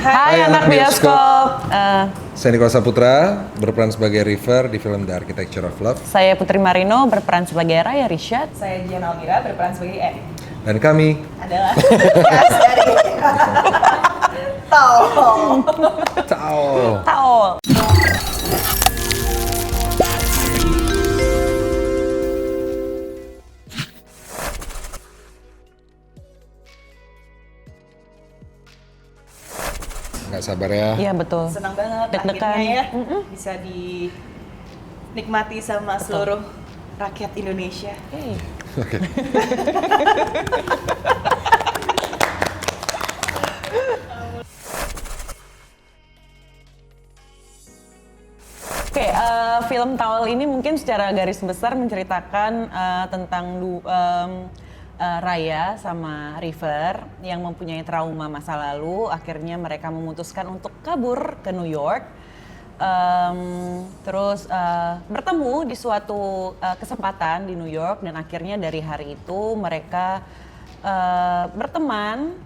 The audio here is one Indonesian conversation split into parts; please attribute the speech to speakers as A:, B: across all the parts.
A: Hai anak bioskop.
B: Saya Niko Saputra, berperan sebagai River di film The Architecture of Love.
A: Saya Putri Marino, berperan sebagai Raya Rishad.
C: Saya Jian Almira, berperan sebagai E.
B: Dan kami
C: adalah cast dari Taol.
A: Taol.
B: nggak sabar ya.
A: Iya betul.
C: Senang banget
A: Deg-degan.
C: akhirnya ya bisa dinikmati sama seluruh rakyat Indonesia.
B: Oke.
A: Oke, film Taol ini mungkin secara garis besar menceritakan tentang Raya sama River yang mempunyai trauma masa lalu. Akhirnya mereka memutuskan untuk kabur ke New York. Terus bertemu di suatu kesempatan di New York dan akhirnya dari hari itu mereka berteman.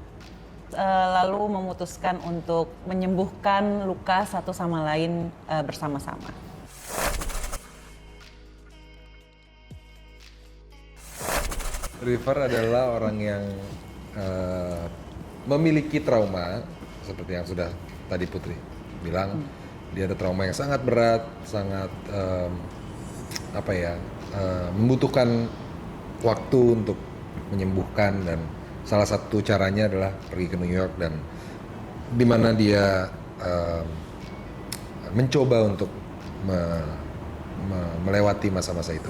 A: Lalu memutuskan untuk menyembuhkan luka satu sama lain bersama-sama.
B: River adalah orang yang memiliki trauma, seperti yang sudah tadi Putri bilang. Dia ada trauma yang sangat berat, sangat membutuhkan waktu untuk menyembuhkan, dan salah satu caranya adalah pergi ke New York, dan di mana dia mencoba untuk melewati masa-masa itu.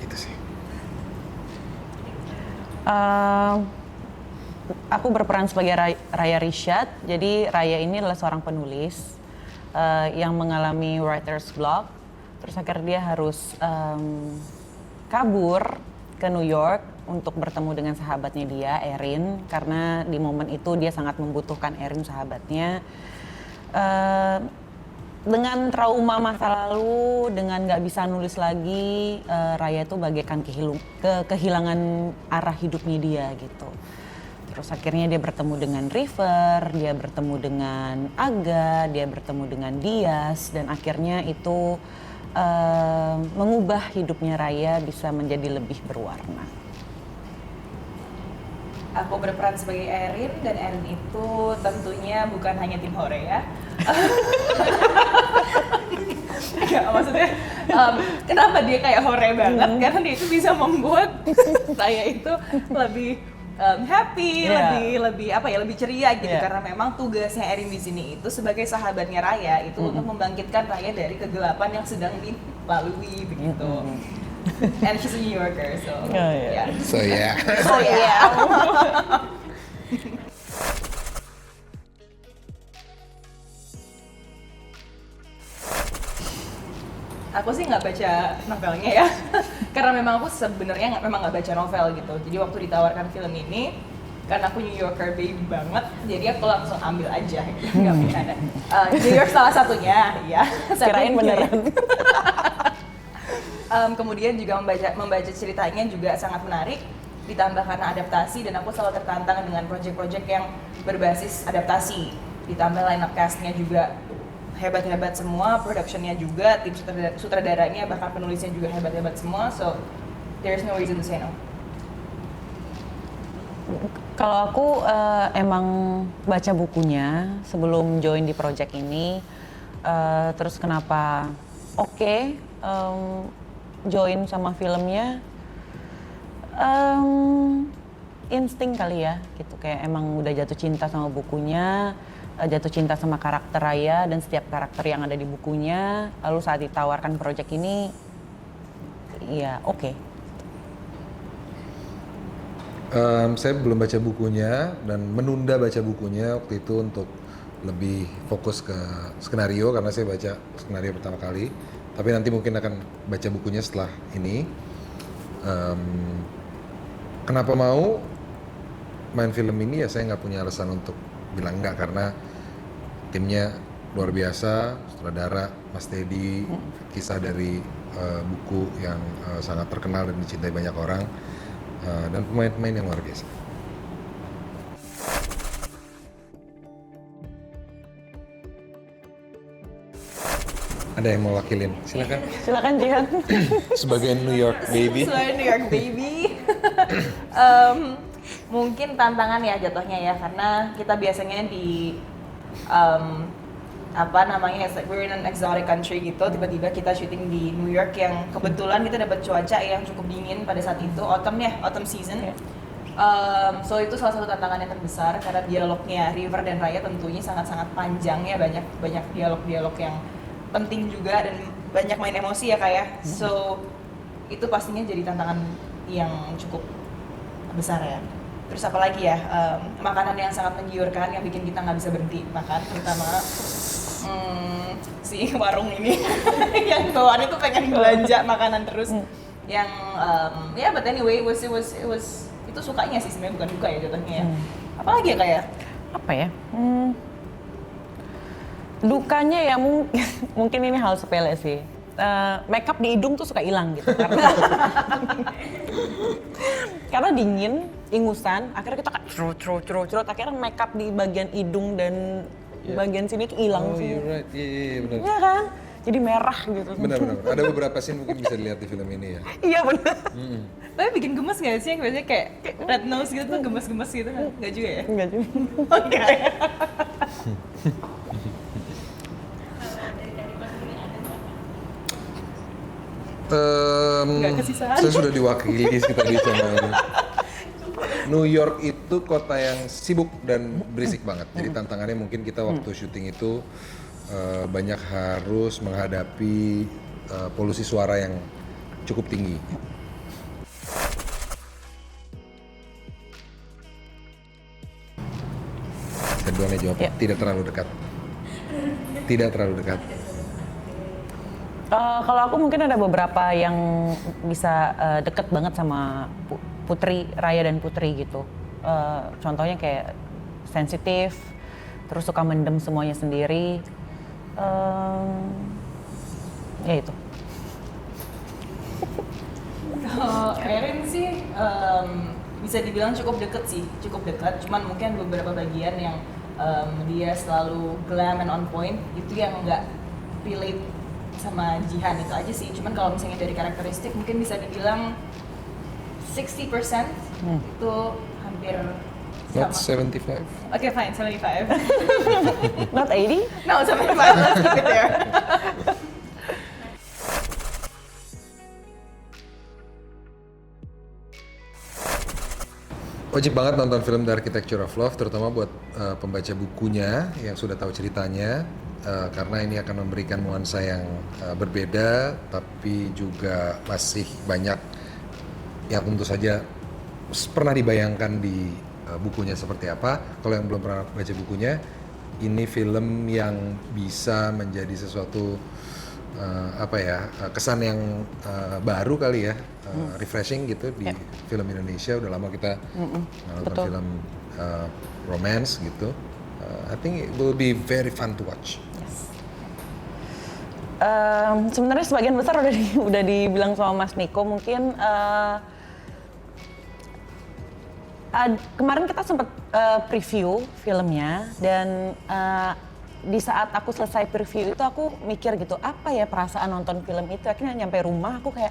B: Itu sih.
A: Aku berperan sebagai Raya Rishad. Jadi Raya ini adalah seorang penulis yang mengalami writer's block. Terus akhirnya dia harus kabur ke New York untuk bertemu dengan sahabatnya dia, Erin. Karena di momen itu dia sangat membutuhkan Erin, sahabatnya. Dengan trauma masa lalu, dengan nggak bisa nulis lagi, Raya itu bagaikan kehilangan arah hidupnya dia gitu. Terus akhirnya dia bertemu dengan River, dia bertemu dengan Aga, dia bertemu dengan Dias, dan akhirnya itu mengubah hidupnya Raya bisa menjadi lebih berwarna.
C: Aku berperan sebagai Erin, dan Erin itu tentunya bukan hanya tim hore ya. Enggak, maksudnya kenapa dia kayak hore banget? Karena dia itu bisa membuat saya itu lebih happy, lebih ceria gitu. Karena memang tugasnya Erin di sini itu sebagai sahabatnya Raya itu untuk membangkitkan Raya dari kegelapan yang sedang dilalui begitu. And she's a New Yorker, so yeah.
B: So yeah.
C: Aku sih nggak baca novelnya ya, karena memang aku sebenarnya memang nggak baca novel gitu. Jadi waktu ditawarkan film ini, karena aku New Yorker baby banget, jadi aku langsung ambil aja. Nggak bercanda. New York salah satunya, ya.
A: Kirain beneran.
C: Kemudian juga membaca ceritanya juga sangat menarik, ditambah karena adaptasi, dan aku selalu tertantang dengan proyek-proyek yang berbasis adaptasi. Ditambah line up cast-nya juga hebat-hebat semua, production-nya juga, tim sutradaranya, bahkan penulisnya juga hebat-hebat semua, so there's no reason to say no.
A: Kalau aku emang baca bukunya sebelum join di project ini, terus kenapa join sama filmnya, insting kali ya gitu, kayak emang udah jatuh cinta sama bukunya, jatuh cinta sama karakter Raya dan setiap karakter yang ada di bukunya. Lalu saat ditawarkan project ini, ya oke.
B: Saya belum baca bukunya dan menunda baca bukunya waktu itu untuk lebih fokus ke skenario, karena saya baca skenario pertama kali. Tapi nanti mungkin akan baca bukunya setelah ini. Kenapa mau main film ini ya, saya nggak punya alasan untuk bilang enggak, karena timnya luar biasa, sutradara Mas Teddy, kisah dari buku yang sangat terkenal dan dicintai banyak orang, dan pemain-pemain yang luar biasa. Ada yang mau wakilin? Silakan.
A: Silakan Jihan.
B: Sebagai New York baby.
C: Selain New York baby. Mungkin tantangan ya jatuhnya ya, karena kita biasanya di apa namanya, it's like we're in an exotic country gitu, tiba-tiba kita syuting di New York yang kebetulan kita dapat cuaca yang cukup dingin pada saat itu, autumn season. So itu salah satu tantangan yang terbesar karena dialognya River dan Raya tentunya sangat-sangat panjang ya, banyak dialog-dialog yang penting juga dan banyak main emosi ya kayak. So itu pastinya jadi tantangan yang cukup besar ya. Terus apa lagi ya, makanan yang sangat menggiurkan yang bikin kita nggak bisa berhenti makan, terutama si warung ini yang bawaannya tuh pengen belanja makanan terus. Yang ya but anyway it was itu sukanya sih sebenarnya, bukan duka ya jatuhnya ya. Apalagi ya kayak
A: Apa ya? Dukanya ya mungkin ini hal sepele sih. Makeup di hidung tuh suka hilang gitu karena dingin, ingusan, akhirnya kita kayak cerut, akhirnya makeup di bagian hidung dan bagian sini tuh hilang sih.
B: You're right. Iya, benar.
A: Iya kan? Jadi merah gitu.
B: Benar. Ada beberapa scene mungkin bisa dilihat di film ini ya.
A: Iya benar.
C: tapi bikin gemes gak sih yang biasanya kayak red nose gitu tuh gemes-gemes gitu kan? Nggak juga ya?
A: Enggak juga.
C: Oke. Nggak kesisaan.
B: Saya sudah diwakili tadi sama ini. New York itu kota yang sibuk dan berisik banget. Jadi tantangannya mungkin kita waktu syuting itu banyak harus menghadapi polusi suara yang cukup tinggi. Saya duluan aja jawab, tidak terlalu dekat. Tidak terlalu dekat.
A: Kalau aku mungkin ada beberapa yang bisa deket banget sama Putri, Raya dan Putri gitu. Contohnya kayak sensitif, terus suka mendem semuanya sendiri. Ya itu.
C: Kalau Erin sih bisa dibilang cukup dekat. Cuman mungkin beberapa bagian yang dia selalu glam and on point itu yang nggak relate sama Jihan itu aja sih. Cuman kalau misalnya dari karakteristik mungkin bisa dibilang 60% itu hampir sama.
B: Not 75.
C: Okay, fine, 75.
A: Not 80?
C: No, 75. Let's keep it there.
B: Wajib banget nonton film The Architecture of Love, terutama buat pembaca bukunya yang sudah tahu ceritanya, karena ini akan memberikan nuansa yang berbeda, tapi juga masih banyak yang tentu saja pernah dibayangkan di bukunya seperti apa. Kalau yang belum pernah baca bukunya, ini film yang bisa menjadi sesuatu kesan yang baru kali ya, refreshing gitu di film Indonesia. Udah lama kita nonton film romance gitu. I think it will be very fun to watch.
A: Sebenarnya sebagian besar udah dibilang sama Mas Niko. Mungkin kemarin kita sempat preview filmnya dan di saat aku selesai preview itu aku mikir gitu, apa ya perasaan nonton film itu. Akhirnya nyampe rumah aku kayak,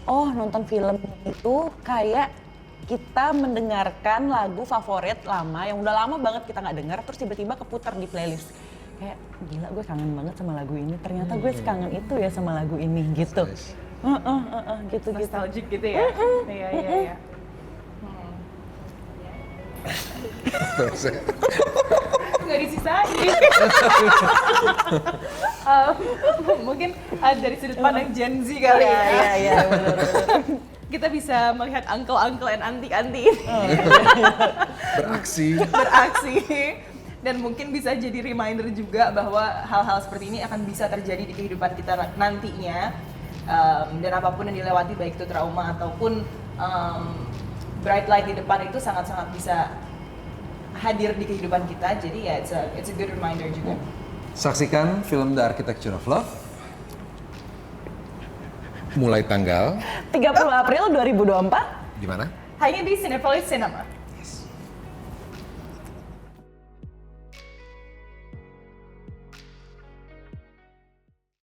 A: oh nonton film itu kayak kita mendengarkan lagu favorit lama yang udah lama banget kita nggak dengar, terus tiba-tiba keputar di playlist. Kayak gila, gue kangen banget sama lagu ini, ternyata gue sekangen itu ya sama lagu ini gitu.
B: Nice.
A: Gitu.
C: Nostalgic gitu ya. Iya. Nggak disisain. Mungkin dari sudut pandang Gen Z kali ya.
A: Iya, benar.
C: Kita bisa melihat uncle-uncle and auntie-auntie
B: Beraksi.
C: dan mungkin bisa jadi reminder juga bahwa hal-hal seperti ini akan bisa terjadi di kehidupan kita nantinya, dan apapun yang dilewati, baik itu trauma ataupun bright light di depan, itu sangat-sangat bisa hadir di kehidupan kita. Jadi ya it's a good reminder juga.
B: Saksikan film The Architecture of Love mulai tanggal
A: 30 April 2024.
B: di mana?
C: Hanya di Cinepolis Cinema.